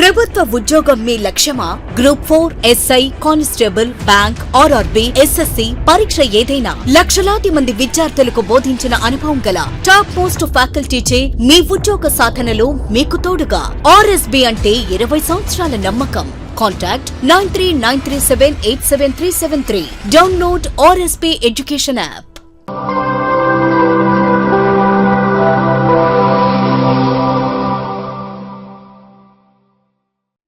ప్రభుత్వ ఉద్యోగం మీ లక్ష్యమా? Group 4, SI, constable, bank, RRB, SSC పరీక్ష ఏదైనా లక్షలాది మంది విద్యార్థులకు బోధించిన అనుభవం గల టాప్ మోస్ట్ ఫ్యాకల్టీచే మీ ఉద్యోగ సాధనలో మీకు తోడుగా. ఆర్ఎస్బి అంటే 20 సంవత్సరాల నమ్మకం. Contact 9393787373. Download RSP Education app.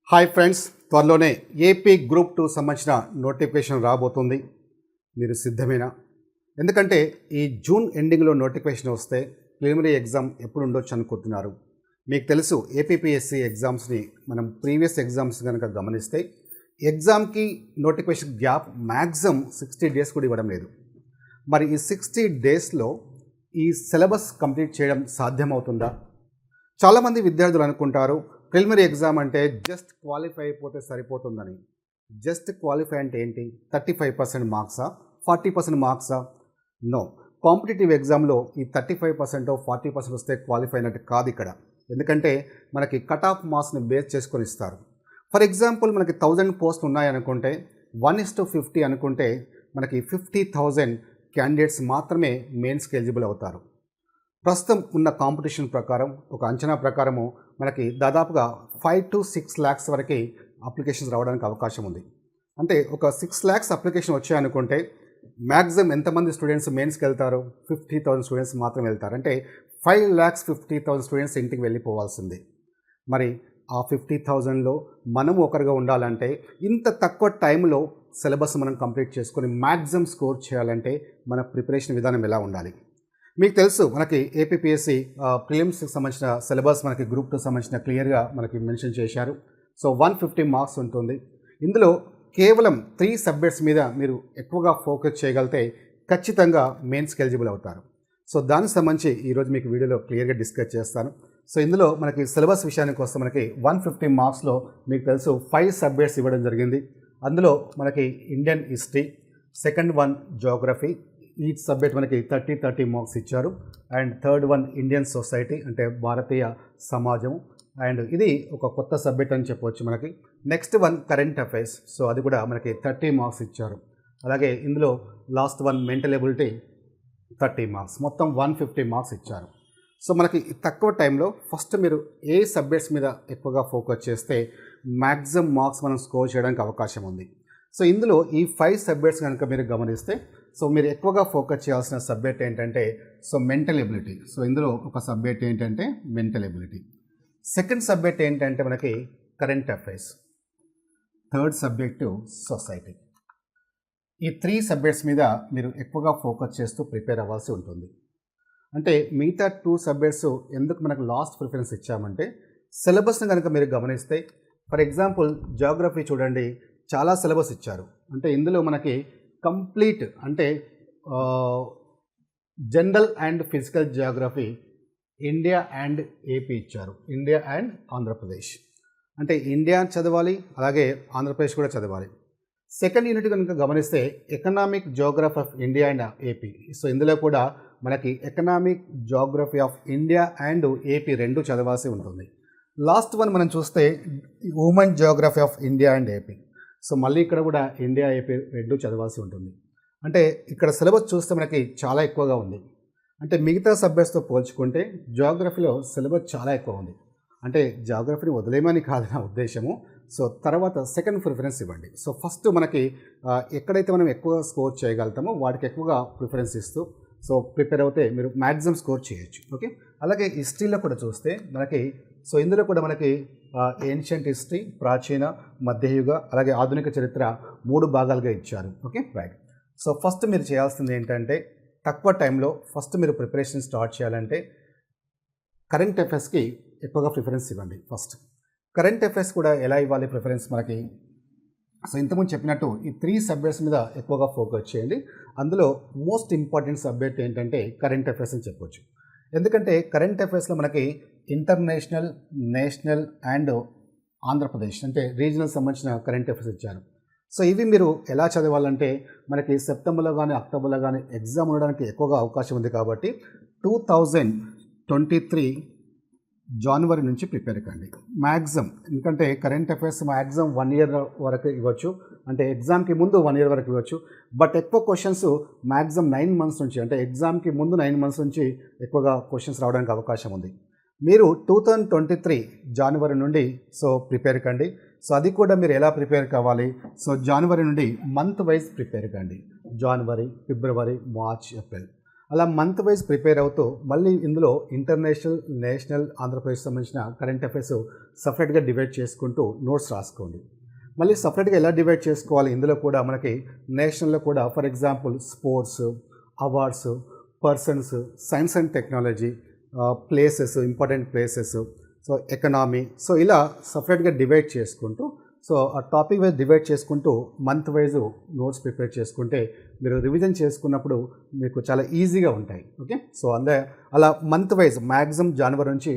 Hi friends, త్వరలోనే ఏపీ గ్రూప్ 2 సంబంధించిన నోటిఫికేషన్ రాబోతుంది. మీరు సిద్ధమేనా? ఎందుకంటే ఈ జూన్ ఎండింగ్లో నోటిఫికేషన్ వస్తే ప్రిలిమినరీ ఎగ్జామ్ ఎప్పుడు ఉండొచ్చు అనుకుంటున్నారు. మీకు తెలుసు ఏపీపీఎస్సీ ఎగ్జామ్స్ని మనం ప్రీవియస్ ఎగ్జామ్స్ కనుక గమనిస్తే ఎగ్జామ్కి నోటిఫికేషన్ గ్యాప్ మ్యాక్సిమం 60 డేస్ కూడా ఇవ్వడం లేదు. మరి ఈ 60 డేస్లో ఈ సిలబస్ కంప్లీట్ చేయడం సాధ్యమవుతుందా? చాలామంది విద్యార్థులు అనుకుంటారు ప్రిలిమినరీ ఎగ్జామ్ అంటే జస్ట్ క్వాలిఫై అయిపోతే సరిపోతుందని. జస్ట్ క్వాలిఫై అంటే ఏంటి? 35% మార్క్సా, 40% మార్క్సా? నో. కాంపిటేటివ్ ఎగ్జామ్లో ఈ 35% 40% వస్తే క్వాలిఫై అయినట్టు కాదు ఇక్కడ. ఎందుకంటే మనకి కట్ ఆఫ్ మార్క్స్ని బేస్ చేసుకొని ఇస్తారు. ఫర్ ఎగ్జాంపుల్ మనకి 1000 పోస్టులు ఉన్నాయనుకుంటే 1:50 అనుకుంటే మనకి 50,000 క్యాండిడేట్స్ మాత్రమే మెయిన్స్కి ఎలిజిబుల్ అవుతారు. ప్రస్తుతం ఉన్న కాంపిటీషన్ ప్రకారం, ఒక అంచనా ప్రకారము మనకి దాదాపుగా 5 to 6 lakhs వరకు అప్లికేషన్స్ రావడానికి అవకాశం ఉంది. అంటే ఒక 6 lakhs అప్లికేషన్ వచ్చాయనుకుంటే మ్యాక్సిమం ఎంతమంది స్టూడెంట్స్ మెయిన్స్కి వెళ్తారు? 50,000 స్టూడెంట్స్ మాత్రమే వెళ్తారు. అంటే 5,50,000 స్టూడెంట్స్ ఇంటికి వెళ్ళిపోవాల్సింది. మరి ఆ 50,000లో మనము ఒకరుగా ఉండాలంటే ఇంత తక్కువ టైంలో సిలబస్ మనం కంప్లీట్ చేసుకొని మ్యాక్సిమం స్కోర్ చేయాలంటే మన ప్రిపరేషన్ విధానం ఎలా ఉండాలి? మీకు తెలుసు మనకి ఏపీపీఎస్సీ ప్రిలిమ్స్కి సంబంధించిన సిలబస్ మనకి గ్రూప్ 2 సంబంధించిన క్లియర్గా మనకి మెన్షన్ చేశారు. సో 150 మార్క్స్ ఉంటుంది. ఇందులో కేవలం 3 సబ్జెక్ట్స్ మీద మీరు ఎక్కువగా ఫోకస్ చేయగలిగితే ఖచ్చితంగా మెయిన్స్కి ఎలిజిబుల్ అవుతారు. సో దానికి సంబంధించి ఈరోజు మీకు వీడియోలో క్లియర్గా డిస్కస్ చేస్తాను. సో ఇందులో మనకి సిలబస్ విషయానికి వస్తే మనకి 150 మార్క్స్లో మీకు తెలుసు 5 సబ్జెక్ట్స్ ఇవ్వడం జరిగింది. అందులో మనకి Indian history, second one Geography, each subject మనకి 30 మార్క్స్ ఇచ్చారు. And third one Indian society అంటే భారతీయ సమాజం, అండ్ ఇది ఒక కొత్త సబ్జెక్ట్ అని చెప్పవచ్చు మనకి. Next one current affairs, so అది కూడా మనకి 30 మార్క్స్ ఇచ్చారు. అలాగే ఇందులో last one mental ability 30 marks, మొత్తం 150 మార్క్స్ ఇచ్చారు. సో మనకి తక్కువ టైంలో ఫస్ట్ మీరు ఏ సబ్జెక్ట్స్ మీద ఎక్కువగా ఫోకస్ చేస్తే మ్యాక్సిమం మార్క్స్ మనం స్కోర్ చేయడానికి అవకాశం ఉంది. సో ఇందులో ఈ 5 సబ్జెక్ట్స్ కనుక మీరు గమనిస్తే సో మీరు ఎక్కువగా ఫోకస్ చేయాల్సిన సబ్జెక్ట్ ఏంటంటే సో మెంటల్ ఎబిలిటీ. సో ఇందులో ఒక సబ్జెక్ట్ ఏంటంటే మెంటల్ ఎబిలిటీ. సెకండ్ సబ్జెక్ట్ ఏంటంటే మనకి current affairs. Third subject society. ఈ 3 సబ్జెక్ట్స్ మీద మీరు ఎక్కువగా ఫోకస్ చేస్తూ ప్రిపేర్ అవ్వాల్సి ఉంటుంది. అంటే మిగతా 2 సబ్జెక్ట్స్ ఎందుకు మనకు లాస్ట్ ప్రిఫరెన్స్ ఇచ్చామంటే సిలబస్ని కనుక మీరు గమనిస్తే ఫర్ ఎగ్జాంపుల్ జియోగ్రఫీ చూడండి, చాలా సిలబస్ ఇచ్చారు. అంటే ఇందులో మనకి కంప్లీట్ అంటే general and physical Geography India and AP ఇచ్చారు, ఇండియా అండ్ ఆంధ్రప్రదేశ్. అంటే ఇండియా చదవాలి, అలాగే ఆంధ్రప్రదేశ్ కూడా చదవాలి. సెకండ్ యూనిట్ కనుక గమనిస్తే economic Geography of India and AP. So ఇందులో కూడా మనకి economic Geography of India and AP 2 చదవాల్సి ఉంటుంది. లాస్ట్ వన్ మనం చూస్తే human Geography of India and AP. So మళ్ళీ ఇక్కడ కూడా ఇండియా ఏపీ 2 చదవాల్సి ఉంటుంది. అంటే ఇక్కడ సిలబస్ చూస్తే మనకి చాలా ఎక్కువగా ఉంది. అంటే మిగతా సబ్జెక్ట్స్తో పోల్చుకుంటే జియోగ్రఫీలో సిలబస్ చాలా ఎక్కువ ఉంది. అంటే జియోగ్రఫీని వదిలేమని కాదు నా ఉద్దేశము. సో తర్వాత సెకండ్ ప్రిఫరెన్స్ ఇవ్వండి. సో ఫస్ట్ మనకి ఎక్కడైతే మనం ఎక్కువ స్కోర్ చేయగలుగుతామో వాటికి ఎక్కువగా ప్రిఫరెన్స్ ఇస్తూ సో ప్రిపేర్ అవుతే మీరు మ్యాక్సిమం స్కోర్ చేయొచ్చు. ఓకే. అలాగే హిస్టరీలో కూడా చూస్తే మనకి సో ఇందులో కూడా మనకి ఏన్షియంట్ హిస్టరీ, ప్రాచీన, మధ్యయుగ, అలాగే ఆధునిక చరిత్ర 3 భాగాలుగా ఇచ్చారు. Okay, right. సో ఫస్ట్ మీరు చేయాల్సింది ఏంటంటే తక్కువ టైంలో ఫస్ట్ మీరు ప్రిపరేషన్ స్టార్ట్ చేయాలంటే కరెంట్ అఫైర్స్కి ఎక్కువగా ప్రిఫరెన్స్ ఇవ్వండి. ఫస్ట్ కరెంట్ అఫైర్స్ కూడా ఎలా ఇవ్వాలి ప్రిఫరెన్స్ మనకి? సో ఇంతకుముందు చెప్పినట్టు ఈ 3 సబ్జెక్ట్స్ మీద ఎక్కువగా ఫోకస్ చేయండి. అందులో మోస్ట్ ఇంపార్టెంట్ సబ్జెక్ట్ ఏంటంటే కరెంట్ అఫైర్స్ అని చెప్పొచ్చు. ఎందుకంటే కరెంట్ అఫైర్స్లో మనకి ఇంటర్నేషనల్, నేషనల్ అండ్ ఆంధ్రప్రదేశ్ అంటే రీజనల్ సంబంధించిన కరెంట్ అఫైర్స్ ఇచ్చారు. సో ఇవి మీరు ఎలా చదవాలంటే మనకి సెప్టెంబర్లో కానీ అక్టోబర్లో కానీ ఎగ్జామ్ ఉండడానికి ఎక్కువగా అవకాశం ఉంది. కాబట్టి 2023 జనవరి నుంచి ప్రిపేర్ కండి మ్యాక్సిమం. ఎందుకంటే కరెంట్ అఫైర్స్ మ్యాక్సిమం 1 ఇయర్ వరకు ఇవ్వచ్చు, అంటే ఎగ్జామ్కి ముందు 1 ఇయర్ వరకు ఇవ్వచ్చు. బట్ ఎక్కువ క్వశ్చన్స్ మ్యాక్సిమం 9 మంత్స్ నుంచి, అంటే ఎగ్జామ్కి ముందు 9 మంత్స్ నుంచి ఎక్కువగా క్వశ్చన్స్ రావడానికి అవకాశం ఉంది. మీరు 2023 జనవరి నుండి సో ప్రిపేర్ కండి. సో అది కూడా మీరు ఎలా ప్రిపేర్ కావాలి, సో జనవరి నుండి మంత్ వైజ్ ప్రిపేర్ కండి. జనవరి, ఫిబ్రవరి, మార్చ్, ఏప్రిల్ అలా మంత్ వైజ్ ప్రిపేర్ అవుతూ మళ్ళీ ఇందులో ఇంటర్నేషనల్, నేషనల్, ఆంధ్రప్రదేశ్ సంబంధించిన కరెంట్ అఫైర్స్ సపరేట్గా డివైడ్ చేసుకుంటూ నోట్స్ రాసుకోండి. మళ్ళీ సపరేట్గా ఎలా డివైడ్ చేసుకోవాలి, ఇందులో కూడా మనకి నేషనల్లో కూడా for example sports, awards, persons, science and technology, places, important places, so economy, so ఇలా సపరేట్గా డివైడ్ చేసుకుంటూ, సో ఆ టాపిక్ వైజ్ డివైడ్ చేసుకుంటూ మంత్ వైజ్ నోట్స్ ప్రిపేర్ చేసుకుంటే మీరు రివిజన్ చేసుకున్నప్పుడు మీకు చాలా ఈజీగా ఉంటాయి. ఓకే, సో అలా మంత్ వైజ్ మ్యాక్సిమం జనవరి నుంచి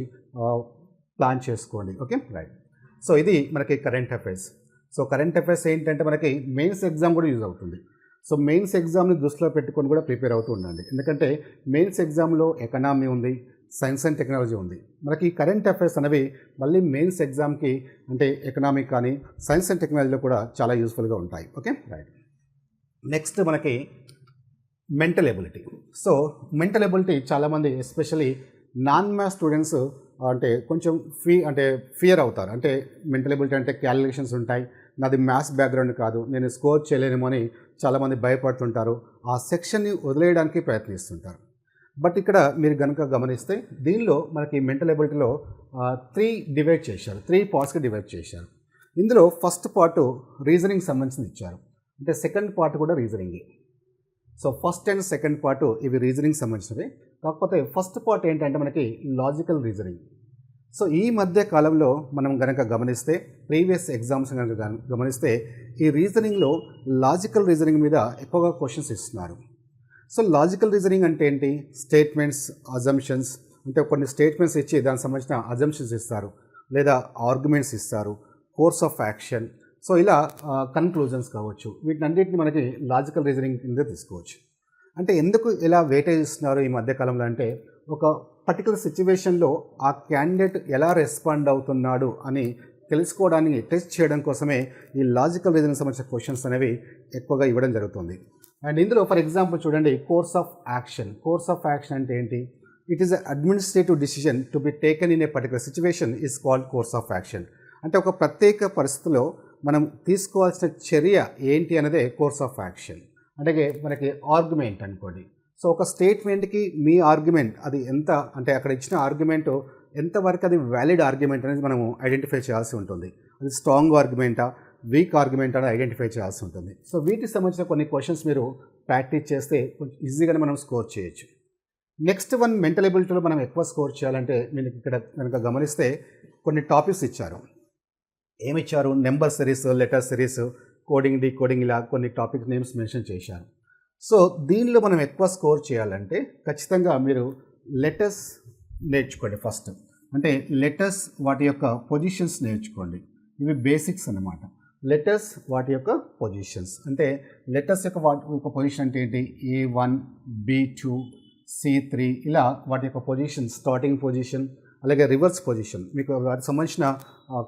ప్లాన్ చేసుకోండి. Okay, right. సో ఇది మనకి current affairs. So current affairs ఏంటంటే మనకి మెయిన్స్ ఎగ్జామ్ కూడా యూజ్ అవుతుంది. సో మెయిన్స్ ఎగ్జామ్ని దృష్టిలో పెట్టుకొని కూడా ప్రిపేర్ అవుతూ ఉండండి. ఎందుకంటే మెయిన్స్ ఎగ్జామ్లో ఎకనామీ ఉంది, సైన్స్ అండ్ టెక్నాలజీ ఉంది. మనకి కరెంట్ అఫైర్స్ అనేవి మళ్ళీ మెయిన్స్ ఎగ్జామ్కి అంటే ఎకనామిక్ కానీ సైన్స్ అండ్ టెక్నాలజీలో కూడా చాలా యూస్ఫుల్గా ఉంటాయి. Okay, right. నెక్స్ట్ మనకి mental ability. So mental ability చాలామంది ఎస్పెషల్లీ నాన్ మ్యాథ్స్ స్టూడెంట్స్ అంటే కొంచెం ఫియర్ అవుతారు. అంటే మెంటల్ ఎబిలిటీ అంటే క్యాలిక్యులేషన్స్ ఉంటాయి, నాది మ్యాథ్స్ బ్యాక్గ్రౌండ్ కాదు, నేను స్కోర్ చేయలేనేమో అని చాలామంది భయపడుతుంటారు, ఆ సెక్షన్ని వదిలేయడానికి ప్రయత్నిస్తుంటారు. బట్ ఇక్కడ మీరు కనుక గమనిస్తే దీనిలో మనకి మెంటల్ ఎబిలిటీలో 3 పార్ట్స్కి డివైడ్ చేశారు. ఇందులో ఫస్ట్ పార్ట్ రీజనింగ్ సంబంధించి ఇచ్చారు, అంటే సెకండ్ పార్ట్ కూడా రీజనింగే. So first and second part ఇవి రీజనింగ్ సంబంధించినవి. కాకపోతే ఫస్ట్ పార్ట్ ఏంటంటే మనకి లాజికల్ రీజనింగ్. సో ఈ మధ్య కాలంలో మనం కనుక గమనిస్తే ప్రీవియస్ ఎగ్జామ్స్ కనుక గమనిస్తే ఈ రీజనింగ్లో లాజికల్ రీజనింగ్ మీద ఎక్కువగా క్వశ్చన్స్ ఇస్తున్నారు. సో లాజికల్ రీజనింగ్ అంటే ఏంటి, స్టేట్మెంట్స్, అజంప్షన్స్, అంటే కొన్ని స్టేట్మెంట్స్ ఇచ్చి దానికి సంబంధించిన అజంప్షన్స్ ఇస్తారు, లేదా ఆర్గ్యుమెంట్స్ ఇస్తారు, కోర్స్ ఆఫ్ యాక్షన్, సో ఇలా కన్క్లూజన్స్ కావచ్చు. వీటినన్నింటిని మనకి లాజికల్ రీజనింగ్ కింద తీసుకోవచ్చు. అంటే ఎందుకు ఇలా వెయిటేజ్ ఇస్తున్నారు ఈ మధ్యకాలంలో అంటే ఒక పర్టికులర్ సిచ్యువేషన్లో ఆ క్యాండిడేట్ ఎలా రెస్పాండ్ అవుతున్నాడు అని తెలుసుకోవడానికి టెస్ట్ చేయడం కోసమే ఈ లాజికల్ రీజనింగ్ సంబంధించిన క్వశ్చన్స్ అనేవి ఎక్కువగా ఇవ్వడం జరుగుతుంది. అండ్ ఇందులో ఫర్ ఎగ్జాంపుల్ చూడండి, course of action. Course of action అంటే ఏంటి, it is administrative decision to be taken in a particular situation is called course of action. అంటే ఒక ప్రత్యేక పరిస్థితిలో మనం తీసుకోవాల్సిన చర్య ఏంటి అనేదే కోర్స్ ఆఫ్ యాక్షన్. అంటే మనకి ఆర్గ్యుమెంట్ అనుకోండి, సో ఒక స్టేట్మెంట్కి మీ ఆర్గ్యుమెంట్ అది ఎంత, అంటే అక్కడ ఇచ్చిన ఆర్గ్యుమెంట్ ఎంతవరకు అది వ్యాలిడ్ ఆర్గ్యుమెంట్ అనేది మనము ఐడెంటిఫై చేయాల్సి ఉంటుంది. అది స్ట్రాంగ్ ఆర్గ్యుమెంటా, వీక్ ఆర్గ్యుమెంట్ అని ఐడెంటిఫై చేయాల్సి ఉంటుంది. సో వీటికి సంబంధించిన కొన్ని క్వశ్చన్స్ మీరు ప్రాక్టీస్ చేస్తే కొంచెం ఈజీగానే మనం స్కోర్ చేయొచ్చు. నెక్స్ట్ వన్ మెంటల్ ఎబిలిటీలో మనం ఎక్కువ స్కోర్ చేయాలంటే మీరు ఇక్కడ కనుక గమనిస్తే కొన్ని టాపిక్స్ ఇచ్చారు. ఏమిచ్చారు, number series, letter series, coding, decoding, ఇలా కొన్ని టాపిక్ నేమ్స్ మెన్షన్ చేశారు. సో దీనిలో మనం ఎక్కువ స్కోర్ చేయాలంటే ఖచ్చితంగా మీరు లెటర్స్ నేర్చుకోండి ఫస్ట్. అంటే లెటర్స్ వాటి యొక్క పొజిషన్స్ నేర్చుకోండి. ఇవి బేసిక్స్ అన్నమాట. లెటర్స్ వాటి యొక్క పొజిషన్స్, అంటే లెటర్స్ యొక్క వాటి యొక్క పొజిషన్ అంటే ఏంటి, A1, B2, C3, ఇలా వాటి యొక్క పొజిషన్, స్టార్టింగ్ పొజిషన్, అలాగే రివర్స్ పొజిషన్, మీకు వాటికి సంబంధించిన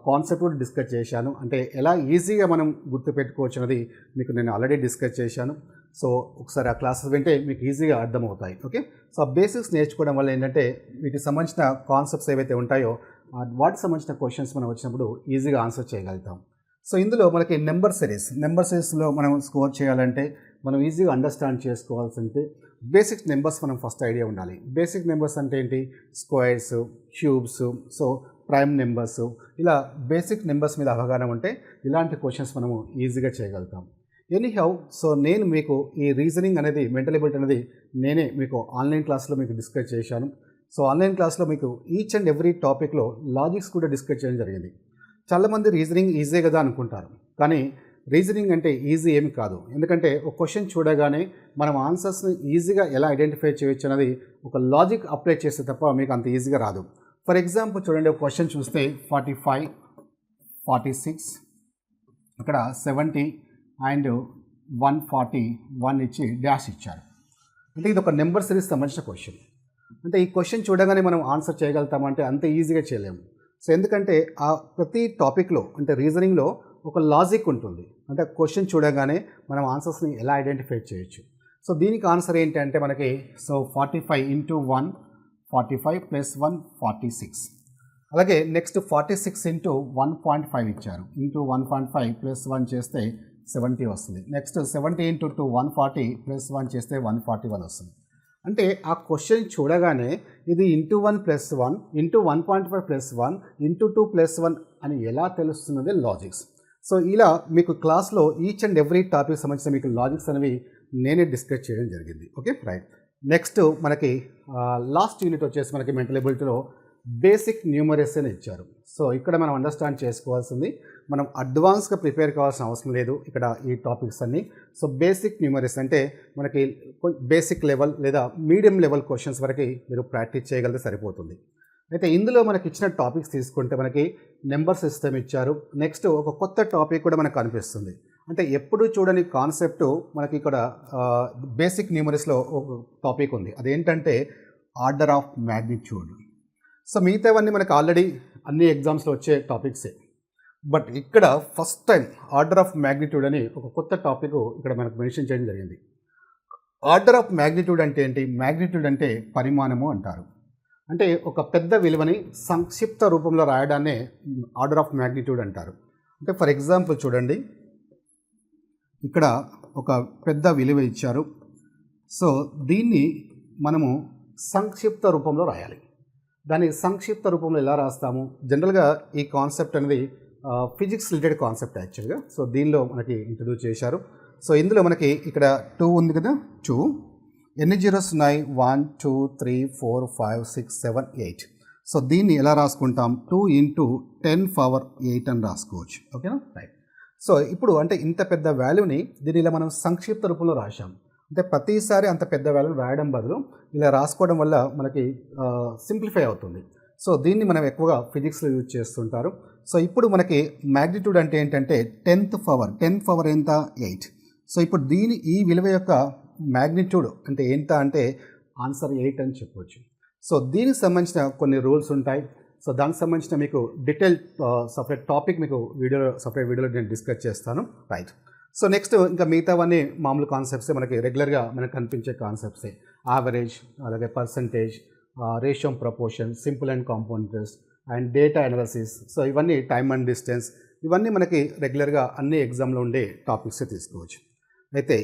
కాన్సెప్ట్ కూడా డిస్కస్ చేశాను. అంటే ఎలా ఈజీగా మనం గుర్తుపెట్టుకోవచ్చు అనేది మీకు నేను ఆల్రెడీ డిస్కస్ చేశాను. సో ఒకసారి ఆ క్లాసెస్ వింటే మీకు ఈజీగా అర్థమవుతాయి. ఓకే, సో ఆ బేసిక్స్ నేర్చుకోవడం వల్ల ఏంటంటే వీటికి సంబంధించిన కాన్సెప్ట్స్ ఏవైతే ఉంటాయో వాటికి సంబంధించిన క్వశ్చన్స్ మనం వచ్చినప్పుడు ఈజీగా ఆన్సర్ చేయగలుగుతాం. సో ఇందులో మనకి నెంబర్ సిరీస్లో మనం స్కోర్ చేయాలంటే మనం ఈజీగా అండర్స్టాండ్ చేసుకోవాల్సింటే బేసిక్ నెంబర్స్ మనం ఫస్ట్ ఐడియా ఉండాలి. బేసిక్ నెంబర్స్ అంటే ఏంటి, squares, cubes, so prime numbers, ఇలా బేసిక్ నెంబర్స్ మీద అవగాహన ఉంటే ఇలాంటి క్వశ్చన్స్ మనము ఈజీగా చేయగలుగుతాం. ఎనీహౌ, సో నేను మీకు ఈ రీజనింగ్ అనేది, మెంటల్ ఎబిలిటీ అనేది నేనే మీకు ఆన్లైన్ క్లాస్లో మీకు డిస్కస్ చేశాను. సో ఆన్లైన్ క్లాస్లో మీకు ఈచ్ అండ్ ఎవ్రీ టాపిక్లో లాజిక్స్ కూడా డిస్కస్ చేయడం జరిగింది. చాలామంది రీజనింగ్ ఈజీ కదా అనుకుంటారు, కానీ రీజనింగ్ అంటే ఈజీ ఏమి కాదు. ఎందుకంటే ఒక క్వశ్చన్ చూడగానే మనం ఆన్సర్స్ని ఈజీగా ఎలా ఐడెంటిఫై చేయొచ్చు అనేది ఒక లాజిక్ అప్లై చేస్తే తప్ప మీకు అంత ఈజీగా రాదు. ఫర్ ఎగ్జాంపుల్ చూడండి, ఒక క్వశ్చన్ చూస్తే 45, 46, ఇక్కడ 70 అండ్ 141 ఇచ్చి డాష్ ఇచ్చారు. అంటే ఇది ఒక నెంబర్ సిరీస్ సంబంధించిన క్వశ్చన్. అంటే ఈ క్వశ్చన్ చూడగానే మనం ఆన్సర్ చేయగలుగుతామంటే అంత ఈజీగా చేయలేము. సో ఎందుకంటే ఆ ప్రతి టాపిక్లో అంటే రీజనింగ్లో ఒక లాజిక్ ఉంటుంది. అంటే క్వశ్చన్ చూడగానే మనం ఆన్సర్స్ని ఎలా ఐడెంటిఫై చేయొచ్చు. సో దీనికి ఆన్సర్ ఏంటంటే మనకి 45 ఇంటూ 1 45 ప్లస్ 1 46. అలాగే నెక్స్ట్ 46 ఇంటూ 1.5 ఇచ్చారు. ఇంటూ 1.5 ప్లస్ 1 చేస్తే 70 వస్తుంది. నెక్స్ట్ 70 ఇంటూ 2 140 ప్లస్ 1 చేస్తే 141 వస్తుంది. అంటే ఆ క్వశ్చన్ చూడగానే ఇది into 1 plus 1 into 1.5 plus 1 into 2 plus 1 అని ఎలా తెలుస్తున్నది లాజిక్స్. సో ఇలా మీకు క్లాస్లో ఈచ్ అండ్ ఎవ్రీ టాపిక్ సంబంధించిన మీకు లాజిక్స్ అనేవి నేనే డిస్కస్ చేయడం జరిగింది. Okay right. నెక్స్ట్ మనకి లాస్ట్ యూనిట్ వచ్చేసి మనకి మెంటల్ ఎబిలిటీలో బేసిక్ న్యూమరసీ అని ఇచ్చారు. సో ఇక్కడ మనం అండర్స్టాండ్ చేసుకోవాల్సింది మనం అడ్వాన్స్గా ప్రిపేర్ కావాల్సిన అవసరం లేదు ఇక్కడ ఈ టాపిక్స్ అన్నీ. సో బేసిక్ న్యూమరసీ అంటే మనకి బేసిక్ లెవెల్ లేదా మీడియం లెవెల్ క్వశ్చన్స్ వరకు మీరు ప్రాక్టీస్ చేయగలిగితే సరిపోతుంది. అయితే ఇందులో మనకి ఇచ్చిన టాపిక్స్ తీసుకుంటే మనకి నెంబర్ సిస్టమ్ ఇచ్చారు. నెక్స్ట్ ఒక కొత్త టాపిక్ కూడా మనకు కనిపిస్తుంది. అంటే ఎప్పుడు చూడని కాన్సెప్ట్ మనకి ఇక్కడ బేసిక్ న్యూమరసీలో ఒక టాపిక్ ఉంది. అదేంటంటే ఆర్డర్ ఆఫ్ మ్యాగ్నిట్యూడ్. సో మిగతావన్నీ మనకు ఆల్రెడీ అన్ని ఎగ్జామ్స్లో వచ్చే టాపిక్సే. బట్ ఇక్కడ first time order of magnitude అని ఒక కొత్త టాపిక్ ఇక్కడ మనకు మెన్షన్ చేయడం జరిగింది. ఆర్డర్ ఆఫ్ మ్యాగ్నిట్యూడ్ అంటే ఏంటి? మ్యాగ్నిట్యూడ్ అంటే పరిమాణము అంటారు. అంటే ఒక పెద్ద విలువని సంక్షిప్త రూపంలో రాయడాన్నే ఆర్డర్ ఆఫ్ మ్యాగ్నిట్యూడ్ అంటారు. అంటే ఫర్ ఎగ్జాంపుల్ చూడండి, ఇక్కడ ఒక పెద్ద విలువ ఇచ్చారు. సో దీన్ని మనము సంక్షిప్త రూపంలో రాయాలి. దాన్ని సంక్షిప్త రూపంలో ఎలా రాస్తాము? జనరల్గా ఈ కాన్సెప్ట్ అనేది ఫిజిక్స్ రిలేటెడ్ కాన్సెప్ట్ యాక్చువల్గా. సో దీనిలో మనకి ఇంట్రడ్యూస్ చేశారు. సో ఇందులో మనకి ఇక్కడ 2 ఉంది కదా, 2 ఎన్ని జీరోస్ ఉన్నాయి? 1 2 3 4 5 6 7 8. సో దీన్ని ఎలా రాసుకుంటాం? 2 ఇంటూ 10 పవర్ 8 అని రాసుకోవచ్చు. ఓకేనా రైట్. సో ఇప్పుడు అంటే ఇంత పెద్ద వాల్యూని దీన్ని ఇలా మనం సంక్షిప్త రూపంలో రాశాం. అంటే ప్రతిసారి అంత పెద్ద వాల్యూని రాయడం బదులు ఇలా రాసుకోవడం వల్ల మనకి సింప్లిఫై అవుతుంది. సో దీన్ని మనం ఎక్కువగా ఫిజిక్స్లో యూజ్ చేస్తుంటారు. సో ఇప్పుడు మనకి మ్యాగ్నిట్యూడ్ అంటే ఏంటంటే 10th పవర్ ఎంత? 8. సో ఇప్పుడు ఈ విలువ యొక్క మ్యాగ్నిట్యూడ్ అంటే ఎంత అంటే ఆన్సర్ 8 అని చెప్పవచ్చు. సో దీనికి సంబంధించిన కొన్ని రూల్స్ ఉంటాయి. సో దానికి సంబంధించిన మీకు డీటెయిల్ సపరేట్ టాపిక్ మీకు సపరేట్ వీడియోలో నేను డిస్కస్ చేస్తాను. రైట్. సో నెక్స్ట్ ఇంకా మిగతావన్నీ మామూలు కాన్సెప్ట్సే, మనకి రెగ్యులర్గా మనకు కనిపించే కాన్సెప్ట్సే. యావరేజ్, అలాగే percentage, ratio, proportion, simple and compound interest and data analysis. So ఇవన్నీ టైమ్ అండ్ డిస్టెన్స్, ఇవన్నీ మనకి రెగ్యులర్గా అన్ని ఎగ్జామ్లో ఉండే టాపిక్సే తీసుకోవచ్చు. అయితే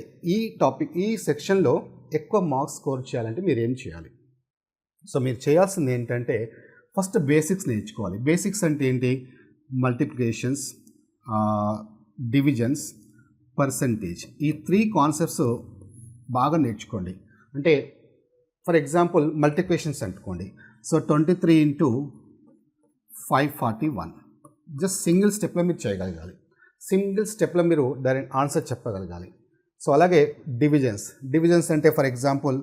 ఈ సెక్షన్లో ఎక్కువ మార్క్స్ స్కోర్ చేయాలంటే మీరు ఏం చేయాలి? సో మీరు చేయాల్సింది ఏంటంటే ఫస్ట్ బేసిక్స్ నేర్చుకోవాలి. బేసిక్స్ అంటే ఏంటి? మల్టిప్లికేషన్స్, డివిజన్స్, పర్సంటేజ్, ఈ 3 కాన్సెప్ట్స్ బాగా నేర్చుకోండి. అంటే ఫర్ ఎగ్జాంపుల్ మల్టిప్లికేషన్స్ అనుకోండి. సో 23 ఇంటూ 541 జస్ట్ సింగిల్ స్టెప్లో మీరు చేయగలగాలి. సింగిల్ స్టెప్లో మీరు డైరెక్ట్ ఆన్సర్ చెప్పగలగాలి. సో అలాగే డివిజన్స్ అంటే ఫర్ ఎగ్జాంపుల్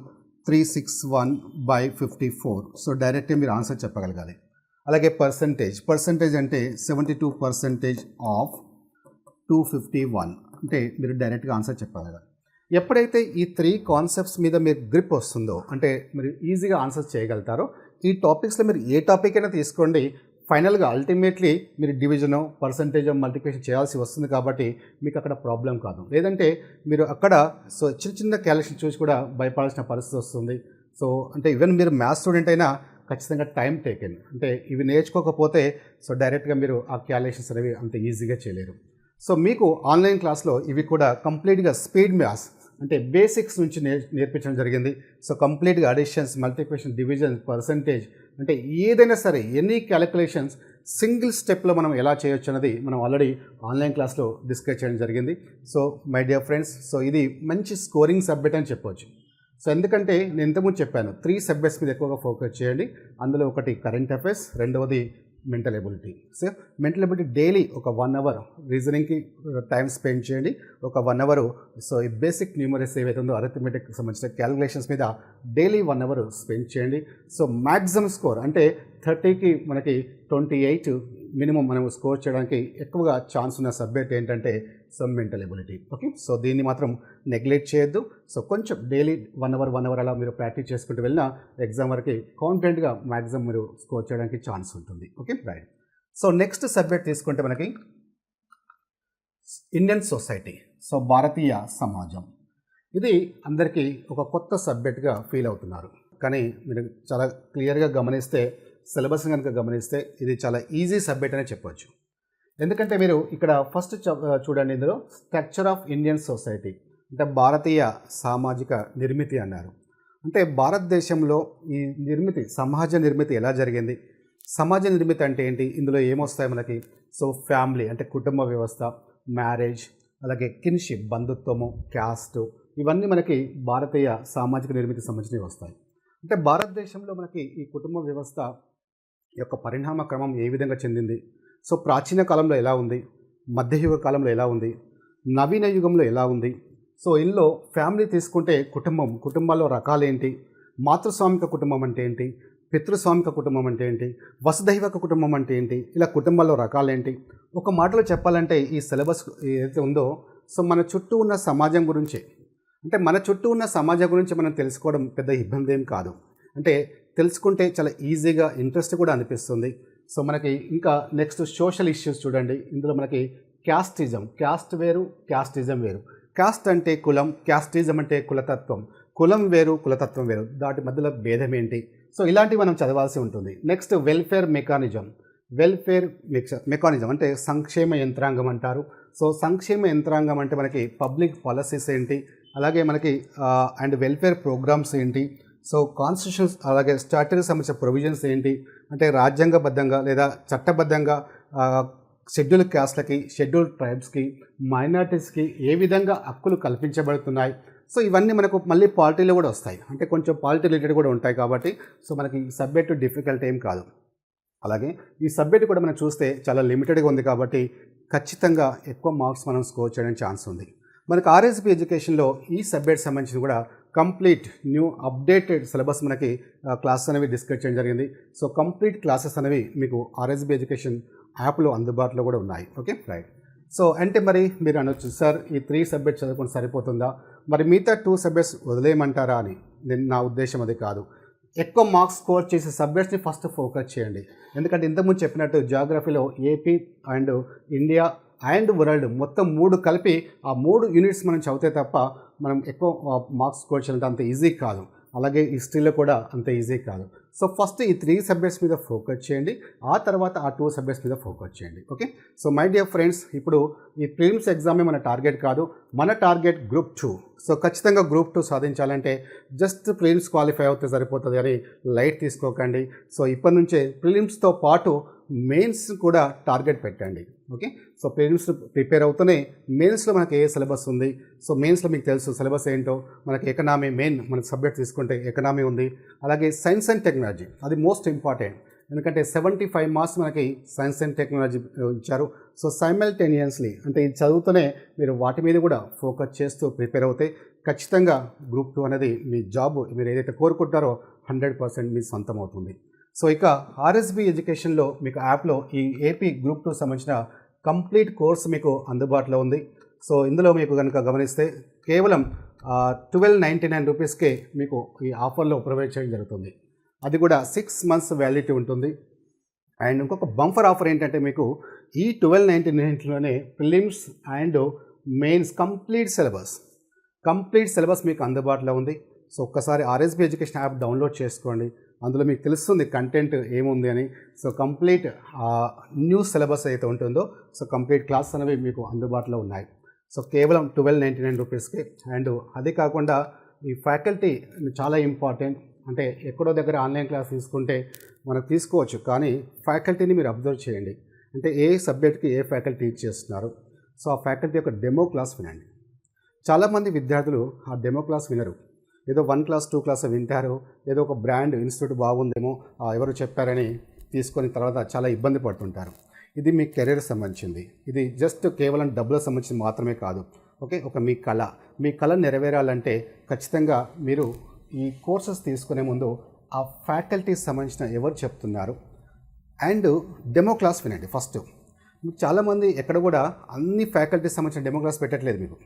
361/54. సో డైరెక్ట్గా మీరు ఆన్సర్ చెప్పగలగాలి. అలాగే పర్సంటేజ్ అంటే 72% ఆఫ్ 251 అంటే మీరు డైరెక్ట్గా ఆన్సర్ చెప్పగలగాలి. ఎప్పుడైతే ఈ 3 కాన్సెప్ట్స్ మీద మీరు గ్రిప్ వస్తుందో, అంటే మీరు ఈజీగా ఆన్సర్ చేయగలుగుతారో, ఈ టాపిక్స్లో మీరు ఏ టాపిక్ అయినా తీసుకోండి, ఫైనల్గా అల్టిమేట్లీ మీరు డివిజనో పర్సంటేజో మల్టిప్లికేషన్ చేయాల్సి వస్తుంది. కాబట్టి మీకు అక్కడ ప్రాబ్లం కాదు. లేదంటే మీరు అక్కడ సో చిన్న క్యాలిక్యులేషన్ చూసి కూడా భయపడాల్సిన పరిస్థితి వస్తుంది. సో అంటే ఈవెన్ మీరు మ్యాథ్స్ స్టూడెంట్ అయినా ఖచ్చితంగా టైం టేకెన్. అంటే ఇవి నేర్చుకోకపోతే సో డైరెక్ట్గా మీరు ఆ క్యాలిక్యులేషన్స్ అనేవి అంత ఈజీగా చేయలేరు. సో మీకు ఆన్లైన్ క్లాస్లో ఇవి కూడా కంప్లీట్గా స్పీడ్ మ్యాథ్స్ అంటే బేసిక్స్ నుంచి నేర్పించడం జరిగింది. సో కంప్లీట్గా అడిషన్స్, మల్టిప్లికేషన్, డివిజన్, పర్సంటేజ్ అంటే ఏదైనా సరే ఎనీ క్యాలిక్యులేషన్స్ సింగిల్ స్టెప్లో మనం ఎలా చేయొచ్చు అన్నది మనం ఆల్రెడీ ఆన్లైన్ క్లాస్లో డిస్కస్ చేయడం జరిగింది. So my dear friends, so ఇది మంచి స్కోరింగ్ సబ్జెక్ట్ అని చెప్పవచ్చు. సో ఎందుకంటే నేను ఇంతకుముందు చెప్పాను 3 సబ్జెక్ట్స్ మీద ఎక్కువగా ఫోకస్ చేయండి. అందులో ఒకటి కరెంట్ అఫైర్స్, రెండవది mental ability. So mental ability daily ఒక 1 అవర్ రీజనింగ్కి టైం స్పెండ్ చేయండి. ఒక 1 అవర్ సో ఈ బేసిక్ న్యూమరసీ ఏవైతే ఉందో అరిథమెటిక్ సంబంధించిన క్యాలిక్యులేషన్స్ మీద డైలీ 1 అవర్ స్పెండ్ చేయండి. సో మ్యాక్సిమం స్కోర్ అంటే 30కి మనకి 28 మినిమం మనం స్కోర్ చేయడానికి ఎక్కువగా ఛాన్స్ ఉన్న సబ్జెక్ట్ ఏంటంటే మెంటల్ ఎబిలిటీ. ఓకే, సో దీన్ని మాత్రం నెగ్లెక్ట్ చేయొద్దు. సో కొంచెం డైలీ 1 అవర్ అలా మీరు ప్రాక్టీస్ చేసుకుంటూ వెళ్ళినా ఎగ్జామ్ వరకు కాన్ఫిడెంట్గా మ్యాక్సిమం మీరు స్కోర్ చేయడానికి ఛాన్స్ ఉంటుంది. Okay, right. So next subject తీసుకుంటే మనకి ఇండియన్ సొసైటీ, సో భారతీయ సమాజం. ఇది అందరికీ ఒక కొత్త సబ్జెక్ట్గా ఫీల్ అవుతున్నారు, కానీ మీరు చాలా క్లియర్గా గమనిస్తే సిలబస్ కనుక గమనిస్తే ఇది చాలా ఈజీ సబ్జెక్ట్ అనే చెప్పవచ్చు. ఎందుకంటే మీరు ఇక్కడ ఫస్ట్ చూడండి, ఇందులో స్ట్రక్చర్ ఆఫ్ ఇండియన్ సొసైటీ అంటే భారతీయ సామాజిక నిర్మితి అన్నారు. అంటే భారతదేశంలో ఈ నిర్మితి, సమాజ నిర్మితి ఎలా జరిగింది, సమాజ నిర్మితి అంటే ఏంటి, ఇందులో ఏమొస్తాయి మనకి. సో ఫ్యామిలీ అంటే కుటుంబ వ్యవస్థ, మ్యారేజ్, అలాగే కిన్షిప్ బంధుత్వము, క్యాస్ట్, ఇవన్నీ మనకి భారతీయ సామాజిక నిర్మితికి సంబంధించినవి వస్తాయి. అంటే భారతదేశంలో మనకి ఈ కుటుంబ వ్యవస్థ యొక్క పరిణామ క్రమం ఏ విధంగా చెందింది, సో ప్రాచీన కాలంలో ఎలా ఉంది, మధ్యయుగ కాలంలో ఎలా ఉంది, నవీన యుగంలో ఎలా ఉంది. సో ఇందులో ఫ్యామిలీ తీసుకుంటే కుటుంబాల్లో రకాలేంటి, మాతృస్వామిక కుటుంబం అంటే ఏంటి, పితృస్వామిక కుటుంబం అంటే ఏంటి, వసుదైవక కుటుంబం అంటే ఏంటి, ఇలా కుటుంబాల్లో రకాలేంటి. ఒక మాటలో చెప్పాలంటే ఈ సిలబస్ ఏదైతే ఉందో సో మన చుట్టూ ఉన్న సమాజం గురించి, అంటే మన చుట్టూ ఉన్న సమాజం గురించి మనం తెలుసుకోవడం పెద్ద ఇబ్బంది ఏం కాదు. అంటే తెలుసుకుంటే చాలా ఈజీగా ఇంట్రెస్ట్ కూడా అనిపిస్తుంది. సో మనకి ఇంకా నెక్స్ట్ సోషల్ ఇష్యూస్ చూడండి. ఇందులో మనకి క్యాస్టిజం, క్యాస్ట్ వేరు, క్యాస్టిజం వేరు. క్యాస్ట్ అంటే కులం, క్యాస్టిజం అంటే కులతత్వం. కులం వేరు, కులతత్వం వేరు, దాటి మధ్యలో భేదం ఏంటి, సో ఇలాంటివి మనం చదవాల్సి ఉంటుంది. Next welfare mechanism. Welfare mechanism అంటే సంక్షేమ యంత్రాంగం అంటారు. సో సంక్షేమ యంత్రాంగం అంటే మనకి పబ్లిక్ పాలసీస్ ఏంటి, అలాగే మనకి అండ్ వెల్ఫేర్ ప్రోగ్రామ్స్ ఏంటి, సో కాన్స్టిట్యూషన్స్ అలాగే స్టాట్యూటరీ సంబంధించిన ప్రొవిజన్స్ ఏంటి, అంటే రాజ్యాంగబద్ధంగా లేదా చట్టబద్ధంగా షెడ్యూల్ క్యాస్ట్లకి, షెడ్యూల్ ట్రైబ్స్కి, మైనారిటీస్కి ఏ విధంగా హక్కులు కల్పించబడుతున్నాయి. సో ఇవన్నీ మనకు మళ్ళీ పాలిటీలో కూడా వస్తాయి, అంటే కొంచెం పాలిటీ రిలేటెడ్ కూడా ఉంటాయి కాబట్టి సో మనకి ఈ సబ్జెక్టు డిఫికల్ట్ ఏం కాదు. అలాగే ఈ సబ్జెక్ట్ కూడా మనం చూస్తే చాలా లిమిటెడ్గా ఉంది కాబట్టి ఖచ్చితంగా ఎక్కువ మార్క్స్ మనం స్కోర్ చేయడానికి ఛాన్స్ ఉంది. మనకు ఆర్ఎస్బి ఎడ్యుకేషన్లో ఈ సబ్జెక్ట్ సంబంధించి కూడా కంప్లీట్ న్యూ అప్డేటెడ్ సిలబస్ మనకి క్లాసెస్ అనేవి డిస్కస్ చేయడం జరిగింది. సో కంప్లీట్ క్లాసెస్ అనేవి మీకు ఆర్ఎస్బి ఎడ్యుకేషన్ యాప్లో అందుబాటులో కూడా ఉన్నాయి. Okay, right. సో అంటే మరి మీరు అనొచ్చు, సార్ ఈ 3 సబ్జెక్ట్స్ చదువుకొని సరిపోతుందా, మరి మిగతా 2 సబ్జెక్ట్స్ వదిలేయమంటారా అని. నా ఉద్దేశం అది కాదు. ఎక్కువ మార్క్స్ స్కోర్ చేసే సబ్జెక్ట్స్ని ఫస్ట్ ఫోకస్ చేయండి. ఎందుకంటే ఇంతకుముందు చెప్పినట్టు జాగ్రఫీలో AP and India and world మొత్తం 3 కలిపి ఆ 3 యూనిట్స్ మనం చదివితే తప్ప మనం ఎక్కువ మార్క్స్ స్కోర్ చేయాలంటే అంత ఈజీ కాదు. అలాగే హిస్టరీలో కూడా అంత ఈజీ కాదు. సో ఫస్ట్ ఈ 3 సబ్జెక్ట్స్ మీద ఫోకస్ చేయండి, ఆ తర్వాత ఆ 2 సబ్జెక్ట్స్ మీద ఫోకస్ చేయండి. Okay, so my dear friends, ఇప్పుడు ఈ ప్రిలిమ్స్ ఎగ్జామే మన టార్గెట్ కాదు, మన టార్గెట్ గ్రూప్ 2. సో ఖచ్చితంగా గ్రూప్ 2 సాధించాలంటే జస్ట్ ప్రిలిమ్స్ క్వాలిఫై అవుతే సరిపోతుంది అని లైట్ తీసుకోకండి. సో ఇప్పటి నుంచే ప్రిలిమ్స్తో పాటు మెయిన్స్ కూడా టార్గెట్ పెట్టండి. ఓకే, సో ప్రిలిమ్స్ ప్రిపేర్ అవుతూనే మెయిన్స్లో మనకి ఏ సిలబస్ ఉంది, సో మెయిన్స్లో మీకు తెలుసు సిలబస్ ఏంటో. మనకి ఎకనామీ మెయిన్ మనకి సబ్జెక్ట్ తీసుకుంటే ఎకనామీ ఉంది, అలాగే సైన్స్ అండ్ టెక్నాలజీ అది మోస్ట్ ఇంపార్టెంట్. ఎందుకంటే 75 మార్క్స్ మనకి సైన్స్ అండ్ టెక్నాలజీ ఇచ్చారు. సో సైమల్టేనియస్లీ అంటే ఇది చదువుతూనే మీరు వాటి మీద కూడా ఫోకస్ చేస్తూ ప్రిపేర్ అవుతే ఖచ్చితంగా గ్రూప్ 2 అనేది మీ జాబ్ మీరు ఏదైతే కోరుకుంటారో 100% మీ సొంతం అవుతుంది. సో ఇక ఆర్ఎస్బి ఎడ్యుకేషన్లో మీకు యాప్లో ఈ ఏపీ గ్రూప్ 2 సంబంధించిన కంప్లీట్ కోర్స్ మీకు అందుబాటులో ఉంది. సో ఇందులో మీకు కనుక గమనిస్తే కేవలం 1299 రూపీస్కే మీకు ఈ ఆఫర్లో ప్రొవైడ్ చేయడం జరుగుతుంది. అది కూడా 6 మంత్స్ వ్యాలిడిటీ ఉంటుంది. అండ్ ఇంకొక బంఫర్ ఆఫర్ ఏంటంటే మీకు ఈ 1299లోనే prelims and mains complete syllabus మీకు అందుబాటులో ఉంది. సో ఒక్కసారి ఆర్ఎస్బి ఎడ్యుకేషన్ యాప్ డౌన్లోడ్ చేసుకోండి, అందులో మీకు తెలుస్తుంది కంటెంట్ ఏముంది అని. సో కంప్లీట్ న్యూ సిలబస్ అయితే ఉంటుందో సో కంప్లీట్ క్లాస్ అనేవి మీకు అందుబాటులో ఉన్నాయి. సో కేవలం 1299 రూపీస్కి. అండ్ అదే కాకుండా ఈ ఫ్యాకల్టీ చాలా ఇంపార్టెంట్. అంటే ఎక్కడో దగ్గర ఆన్లైన్ క్లాస్ తీసుకుంటే మనకు తీసుకోవచ్చు, కానీ ఫ్యాకల్టీని మీరు అబ్జర్వ్ చేయండి. అంటే ఏ సబ్జెక్ట్కి ఏ ఫ్యాకల్టీ టీచ్ చేస్తున్నారు, సో ఆ ఫ్యాకల్టీ యొక్క డెమో క్లాస్ వినండి. చాలామంది విద్యార్థులు ఆ డెమో క్లాస్ వినరు, ఏదో 1 క్లాస్ 2 క్లాస్ వింటారు, ఏదో ఒక బ్రాండ్ ఇన్స్టిట్యూట్ బాగుందేమో ఎవరు చెప్పారని తీసుకొని తర్వాత చాలా ఇబ్బంది పడుతుంటారు. ఇది మీ కెరీర్ సంబంధించింది, ఇది జస్ట్ కేవలం డబ్బులకు సంబంధించి మాత్రమే కాదు. ఓకే, ఒక మీ కళ నెరవేరాలంటే ఖచ్చితంగా మీరు ఈ కోర్సెస్ తీసుకునే ముందు ఆ ఫ్యాకల్టీకి సంబంధించిన ఎవరు చెప్తున్నారు, అండ్ డెమో క్లాస్ వినండి ఫస్ట్. చాలామంది ఎక్కడ కూడా అన్ని ఫ్యాకల్టీస్ సంబంధించిన డెమో క్లాస్ పెట్టట్లేదు, మీకు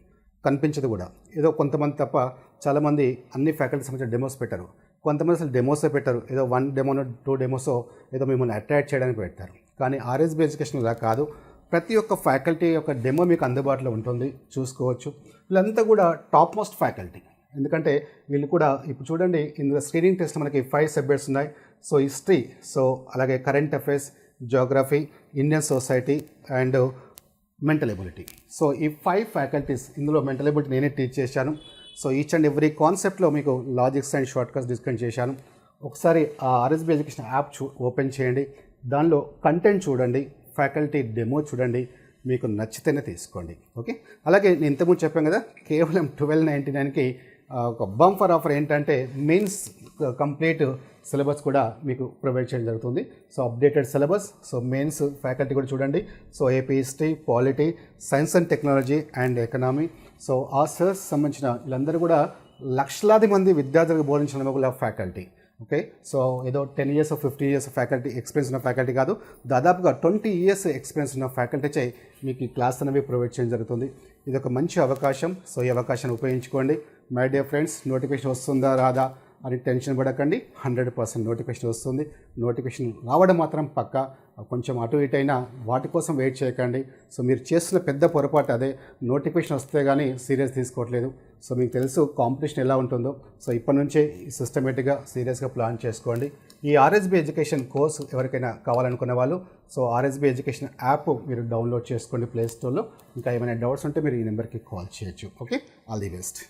కనిపించదు కూడా. ఏదో కొంతమంది తప్ప చాలామంది అన్ని ఫ్యాకల్టీస్ సంబంధించిన డెమోస్ పెట్టారు. కొంతమంది అసలు డెమోసే పెట్టారు, ఏదో 1 డెమోనో 2 డెమోసో ఏదో మిమ్మల్ని అట్రాక్ట్ చేయడానికి పెడతారు. కానీ ఆర్ఎస్బి ఎడ్యుకేషన్ ఇలా కాదు, ప్రతి ఒక్క ఫ్యాకల్టీ యొక్క డెమో మీకు అందుబాటులో ఉంటుంది, చూసుకోవచ్చు. వీళ్ళంతా కూడా టాప్ మోస్ట్ ఫ్యాకల్టీ, ఎందుకంటే వీళ్ళు కూడా ఇప్పుడు చూడండి ఇందులో స్క్రీనింగ్ టెస్ట్ మనకి 5 సబ్జెక్ట్స్ ఉన్నాయి. సో హిస్టరీ, సో అలాగే current affairs, Geography, Indian society and mental ability. So ఈ 5 ఫ్యాకల్టీస్, ఇందులో మెంటల్ ఎబిలిటీ నేనే టీచ్ చేశాను. సో ఈచ్ అండ్ ఎవ్రీ కాన్సెప్ట్లో మీకు logics and short cuts discuss చేశాను. ఒకసారి ఆ ఆర్ఎస్బి ఎడ్యుకేషన్ యాప్ ఓపెన్ చేయండి, దానిలో కంటెంట్ చూడండి, ఫ్యాకల్టీ డెమో చూడండి, మీకు నచ్చితేనే తీసుకోండి. ఓకే, అలాగే నేను ఇంతకుముందు చెప్పాను కదా, కేవలం 1299కి ఒక బంఫర్ ఆఫర్ ఏంటంటే మెయిన్స్ కంప్లీట్ సిలబస్ కూడా మీకు ప్రొవైడ్ చేయడం జరుగుతుంది. So updated syllabus, so mains faculty కూడా చూడండి. So AP history, polity, science and technology and economy. So ఆ సర్స్ సంబంధించిన వీళ్ళందరూ కూడా లక్షలాది మంది విద్యార్థులకు బోధించిన ఒక ఫ్యాకల్టీ. ఓకే, సో ఏదో 10 years 15 years ఫ్యాకల్టీ ఎక్స్పీరియన్స్ ఉన్న ఫ్యాకల్టీ కాదు, దాదాపుగా 20 years ఎక్స్పీరియన్స్ ఉన్న ఫ్యాకల్టీ చే మీకు ఈ క్లాస్ అనేవి ప్రొవైడ్ చేయడం జరుగుతుంది. ఇది ఒక మంచి అవకాశం. సో ఈ అవకాశాన్ని ఉపయోగించుకోండి. మై డియర్ ఫ్రెండ్స్, నోటిఫికేషన్ వస్తుందా రాదా అని టెన్షన్ పడకండి, 100% నోటిఫికేషన్ వస్తుంది. నోటిఫికేషన్ రావడం మాత్రం పక్కా. కొంచెం అటు ఇటు అయినా వాటి కోసం వెయిట్ చేయకండి. సో మీరు చేస్తున్న పెద్ద పొరపాటు అదే, నోటిఫికేషన్ వస్తే కానీ సీరియస్ తీసుకోవట్లేదు. సో మీకు తెలుసు కాంపిటీషన్ ఎలా ఉంటుందో. సో ఇప్పటి నుంచే సిస్టమేటిక్గా సీరియస్గా ప్లాన్ చేసుకోండి. ఈ ఆర్ఎస్బి ఎడ్యుకేషన్ కోర్సు ఎవరికైనా కావాలనుకునే వాళ్ళు, సో ఆర్ఎస్బి ఎడ్యుకేషన్ యాప్ మీరు డౌన్లోడ్ చేసుకోండి ప్లే స్టోర్లో. ఇంకా ఏమైనా డౌట్స్ ఉంటే మీరు ఈ నెంబర్కి కాల్ చేయొచ్చు. Okay, all the best.